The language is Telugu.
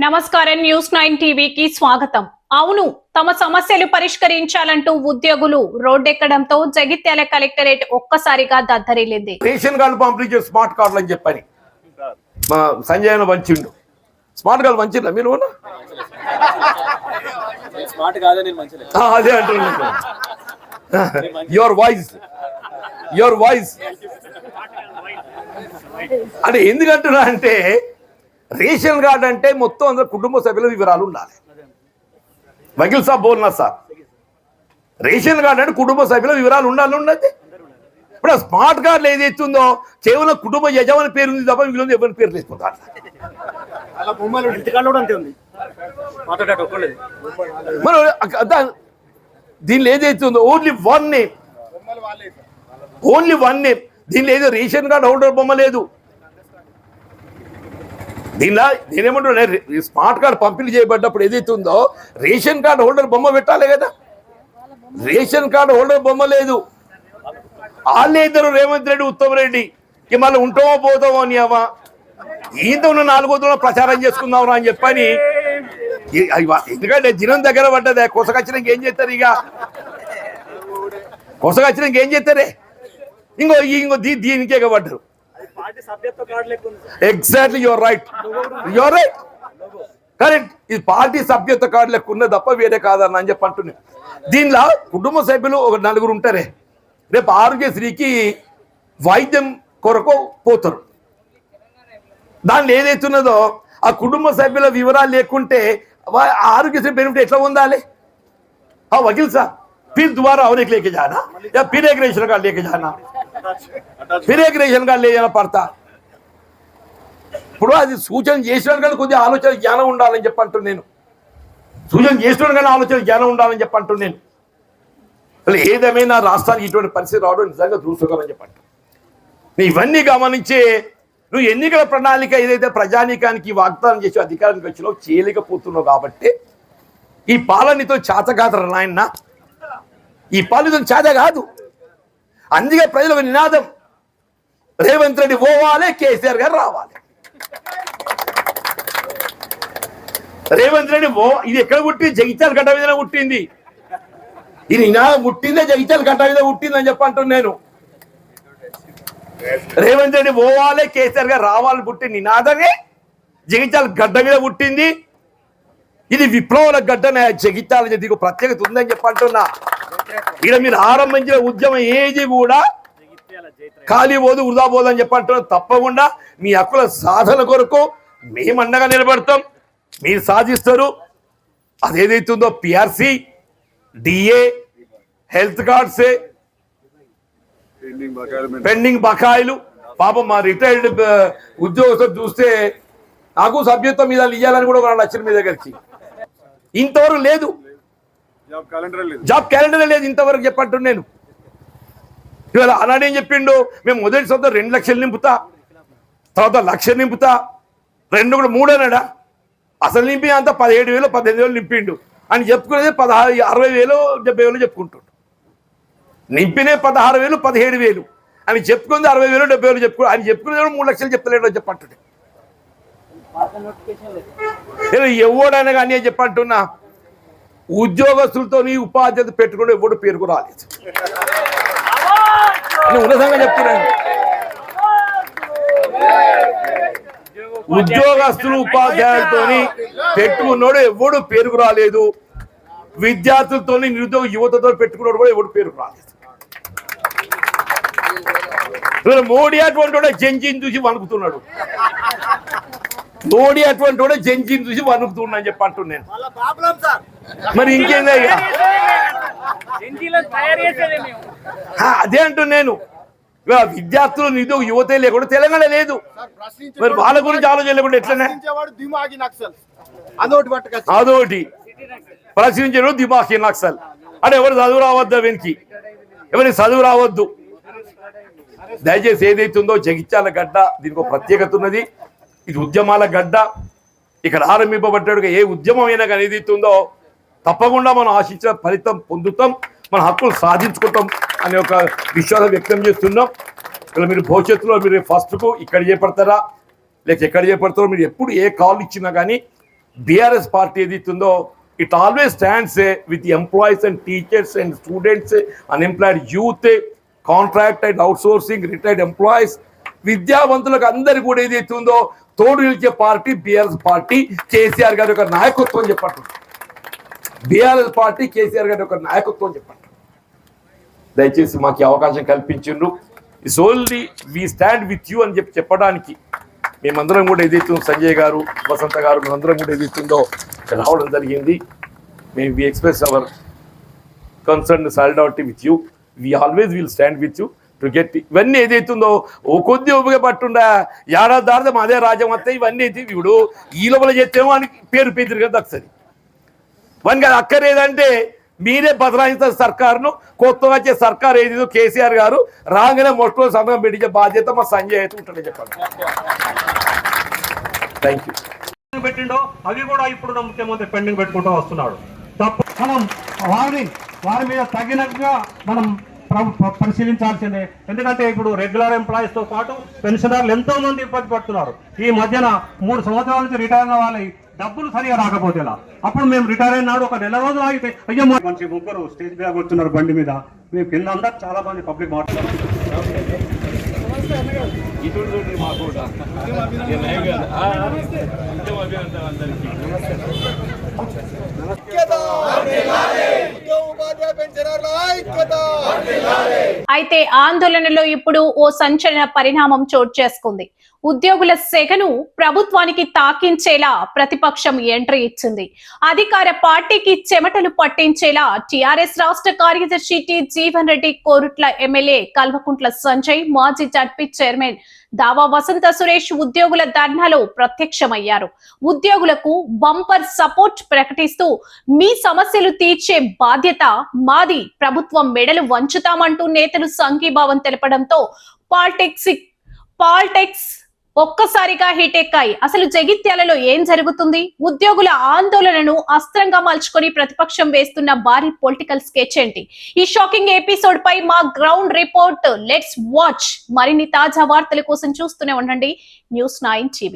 నమస్కారం న్యూస్ 9 టీవీకి స్వాగతం. అవును, తమ సమస్యలు పరిష్కరించాలంటూ ఉద్యోగులు రోడ్డెక్కడంతో జగిత్యాల కలెక్టరేట్ ఒక్కసారిగా దద్దరిల్లింది. రేషన్ కార్డు పంపిణీ చేసి స్మార్ట్ కార్డులు అని చెప్పని మా సంజయ్ వంచిండు. స్మార్ట్ కార్డు వంచిందా మీరు? అదే అంటున్నాను. యువర్ వాయిస్ అంటే ఎందుకంటున్నా అంటే రేషన్ కార్డు అంటే మొత్తం అందరూ కుటుంబ సభ్యుల వివరాలు ఉండాలి. Vakeel Saab బోల్నా sir, ration card అంటే కుటుంబ సభ్యుల వివరాలు ఉండాలి. ఇప్పుడు ఆ స్మార్ట్ కార్డులు ఏదైతే ఉందో కేవలం కుటుంబ యజమాని పేరు ఉంది తప్ప వీళ్ళు ఎవరి పేరు తీసుకుంటారు. దీనిలో ఏదైతే ఉందో ఓన్లీ వన్ నేమ్. దీనిలో ఏదో రేషన్ కార్డు హోల్డర్ బొమ్మ లేదు. దీనిలో నేనేమంటున్నా, స్మార్ట్ కార్డు పంపిణీ చేయబడ్డప్పుడు ఏదైతే ఉందో రేషన్ కార్డు హోల్డర్ బొమ్మ పెట్టాలి కదా. రేషన్ కార్డు హోల్డర్ బొమ్మ లేదు. వాళ్ళే ఇద్దరు, రేవంత్ రెడ్డి, ఉత్తమ్ రెడ్డి. ఇక మళ్ళీ ఉంటామో పోతామో అని అవ్వ ఈతో 4 ప్రచారం చేసుకుందాం అని చెప్పని. ఎందుకంటే దినం దగ్గర పడ్డదే. కొసకొచ్చినాక ఏం చేస్తారు? ఇక కొసకొచ్చినాక ఏం చేస్తారే? ఇంకో దీనికే పడ్డారు. Exactly, your right correct. ఇది పార్టీ సభ్యత్వ కార్డు లెక్క ఉన్నది తప్ప వేరే కాదన్న అని చెప్పి అంటున్నాను. దీనిలో కుటుంబ సభ్యులు ఒక 4 ఉంటారే. రేపు ఆరోగ్యశ్రీకి వైద్యం కొరకు పోతారు. దానిలో ఏదైతున్నదో ఆ కుటుంబ సభ్యుల వివరాలు లేకుంటే ఆరోగ్యశ్రీ బెనిఫిట్ ఎట్లా పొందాలి? వకీల్ సార్, फिर दोबारा और एक लेके जाना या फिर एक रेशन कार्ड लेके जाना, फिर एक रेशन कार्ड ले जाना पड़ता. ఇప్పుడు అది సూచన చేసిన కానీ కొద్దిగా ఆలోచన జ్ఞానం ఉండాలని చెప్పంటు నేను. సూచన చేసిన కానీ ఆలోచన జ్ఞానం ఉండాలని చెప్పంటు నేను. అసలు ఏదేమైనా రాష్ట్రానికి ఇటువంటి పరిస్థితి రావడం నిజంగా చూసుకోవాలని చెప్పంటు. ఇవన్నీ గమనించే నువ్వు ఎన్నికల ప్రణాళిక ఏదైతే ప్రజానీకానికి వాగ్దానం చేసి అధికారానికి వచ్చినావు చేయలేకపోతున్నావు కాబట్టి ఈ పాలనతో చేతగాదర నాయన. ఈ పాలనతో చేత కాదు. అందుకే ప్రజలకు నినాదం రేవంత్ రెడ్డి పోవాలి, కేసీఆర్ గారు రావాలి. రేవంత్ రెడ్డి ఇది ఎక్కడ పుట్టింది? జగిత్యాల గడ్డ మీద పుట్టింది. ఇది నినాదం పుట్టిందే జగిత్యాల గడ్డ మీద పుట్టింది అని చెప్పంటున్నాను నేను. రేవంత్ రెడ్డి పోవాలి, కేసీఆర్ గారు రావాలి పుట్టిన నినాదమే జగిత్యాల గడ్డ మీద పుట్టింది. ఇది విప్లవాల గడ్డనే. జగిత్యాల దీనికి ప్రత్యేకత ఉందని చెప్పంటున్నా. ఇక్కడ మీరు ఆరంభించిన ఉద్యమం ఏది కూడా ఖాళీ పోదు, వృధా పోదు అని చెప్పంటున్నా. తప్పకుండా మీ హక్కుల సాధన కొరకు మేము అండగా నిలబడతాం. మీరు సాధిస్తారు. అదేదైతుందో PRC, DA, health cards, pending బకాయిలు. పాపం మా రిటైర్డ్ ఉద్యోగస్తులు చూస్తే నాకు సభ్యత్వం మీద ఇవ్వాలని కూడా వాళ్ళు వచ్చిన మీ దగ్గరికి. ఇంతవరకు లేదు. జాబ్ క్యాలెండర్ లేదు ఇంతవరకు చెప్పంటు నేను. ఇవాళ ఆనాడేం చెప్పిండు, మేము మొదటి సంవత్సరం 2 లక్షలు నింపుతా, తర్వాత 1 లక్ష నింపుతా, 2 కూడా 3 అన్నాడా? అసలు నింపి అంతా 17,000 18,000 నింపిండు అని చెప్పుకునేది 60,000 70,000 చెప్పుకుంటుండు. నింపినే 16,000 17,000 అని చెప్పుకుంది 60,000 70,000 చెప్పుకో అని చెప్పుకునేది 3 లక్షలు చెప్తలేడు అని చెప్పంటుండే. ఎవడైనా కానీ అని చెప్పంటున్నా, ఉద్యోగస్తులతో ఉపాధ్యాయులు పెట్టుకుని ఎవడు పేరుకు రాలేదు. ఉన్నతంగా చెప్తున్నాను. ఉద్యోగస్తులు ఉపాధ్యాయులతో పెట్టుకున్నాడు ఎవడు పేరుకు రాలేదు. విద్యార్థులతో నిరుద్యోగ యువతతో పెట్టుకున్నాడు కూడా ఎవడు పేరుకు రాలేదు. మోడీ అటువంటి జంజీని చూసి వణుకుతున్నాడు. మోడీ అటువంటి కూడా జంజీని చూసి వణుకుతున్నా అని చెప్పి అంటున్నాను. మరి ఇంకేందా? అదే అంటున్నాను. విద్యార్థులు నిరుద్యోగ యువతే లేకుండా తెలంగాణ లేదు. మరి వాళ్ళ గురించి ఆలోచన లేకుండా ఎట్లనే? అదోటి ప్రశ్నించడం దిమాఖీ నక్సల్ అంటే ఎవరు చదువు రావద్దు, వెనికి ఎవరికి చదువు రావద్దు. దయచేసి ఏదైతుందో జగిత్యాల గడ్డ దీనికి ఒక ప్రత్యేకత ఉన్నది. ఇది ఉద్యమాల గడ్డ. ఇక్కడ ఆరంభింపబడ్డాడుగా ఏ ఉద్యమం అయినా కానీ ఏదైతుందో తప్పకుండా మనం ఆశించిన ఫలితం పొందుతాం, మన హక్కులు సాధించుకుంటాం అనే ఒక విశ్వాసం వ్యక్తం చేస్తున్నాం. ఇలా మీరు భవిష్యత్తులో మీరు ఫస్ట్కు ఇక్కడ చేపడతారా లేక ఎక్కడ చేపడతారో మీరు ఎప్పుడు ఏ కాల్ ఇచ్చినా కానీ బీఆర్ఎస్ పార్టీ ఏదైతుందో it always stands with employees and teachers and students, unemployed youth, contracted outsourcing, retired employees, విద్యావంతులకు అందరు కూడా ఏదైతుందో తోడు నిలిచే పార్టీ బీఆర్ఎస్ పార్టీ. కేసీఆర్ గారి యొక్క నాయకత్వం చెప్పట్టు, బీఆర్ఎస్ పార్టీ కేసీఆర్ గారి యొక్క నాయకత్వం చెప్పట్టు. దయచేసి మాకు అవకాశం కల్పించిండ్రు. It's only we stand with you అని చెప్పడానికి మేమందరం కూడా ఏదైతుందో సంజయ్ గారు, వసంత గారు, మేమందరం కూడా ఏదైతుందో ఇక్కడ రావడం జరిగింది. మేము we express our concern solidarity with you. We always will stand with you to get. ఇవన్నీ ఏదైతుందో ఓ కొద్ది ఉపయోగపట్టుండా ఏడాది దార్థం అదే రాజ్యం వస్తాయి. ఇవన్నీ అయితే ఇప్పుడు ఈ లోపల చేస్తేమో అని పేరు పేరు కదా వస్తుంది. మనకి అది అక్కర్లేదంటే మీరే బదలాయిస్తారు సర్కారును. కొత్తగా వచ్చే సర్కారు ఏది కేసీఆర్ గారు రాగానే మొట్టమొదటి సంతకం పెట్టించే బాధ్యత మా సంజయ్ అయితే ఉంటుందని చెప్పండి. Thank you. పెట్టిండో అవి కూడా ఇప్పుడు ముఖ్యమంత్రి పెండింగ్ పెట్టుకుంటూ వస్తున్నాడు. మనం వారి మీద తగినట్టుగా మనం పరిశీలించాల్సిందే. ఎందుకంటే ఇప్పుడు రెగ్యులర్ ఎంప్లాయీస్ తో పాటు పెన్షనర్లు ఎంతో మంది ఇబ్బంది పడుతున్నారు. ఈ మధ్యన 3 సంవత్సరాల నుంచి రిటైర్ అయిన వాళ్ళకి డబ్బులు సరిగా రాకపోతే అప్పుడు మేము రిటైర్ అయినాడు ఒక నెల రోజులు ఆగితే అయ్యో మంచి ముగ్గురు స్టేజ్ మీద కూర్చున్నారు బండి మీద. మీ కింద అందరూ చాలా మంది పబ్లిక్ అయితే ఆందోళనలో ఇప్పుడు ఓ సంచలన పరిణామం చోటు చేసుకుంది. ఉద్యోగుల సెగను ప్రభుత్వానికి తాకించేలా ప్రతిపక్షం ఎంట్రీ ఇచ్చింది. అధికార పార్టీకి చెమటలు పట్టించేలా టిఆర్ఎస్ రాష్ట్ర కార్యదర్శి టి జీవన్ రెడ్డి, కోరుట్ల ఎమ్మెల్యే కల్వకుంట్ల సంజయ్, మాజీ జడ్పీ చైర్మన్ దావా వసంత సురేష్ ఉద్యోగుల ధర్నాలో ప్రత్యక్షమయ్యారు. ఉద్యోగులకు బంపర్ సపోర్ట్ ప్రకటిస్తూ మీ సమస్యలు తీర్చే బాధ్యత మాది, ప్రభుత్వం మెడలు వంచుతామంటూ నేతలు సంఘీభావం తెలపడంతో పాలిటిక్స్ ఒక్కసారిగా హిట్ ఎక్కాయి. అసలు జగిత్యాలలో ఏం జరుగుతుంది? ఉద్యోగుల ఆందోళనను అస్త్రంగా మలుచుకొని ప్రతిపక్షం వేస్తున్న భారీ పొలిటికల్ స్కెచ్ ఏంటి? ఈ షాకింగ్ ఎపిసోడ్ పై మా గ్రౌండ్ రిపోర్ట్. Let's watch. మరిన్ని తాజా వార్తల కోసం చూస్తూనే ఉండండి News9 TV.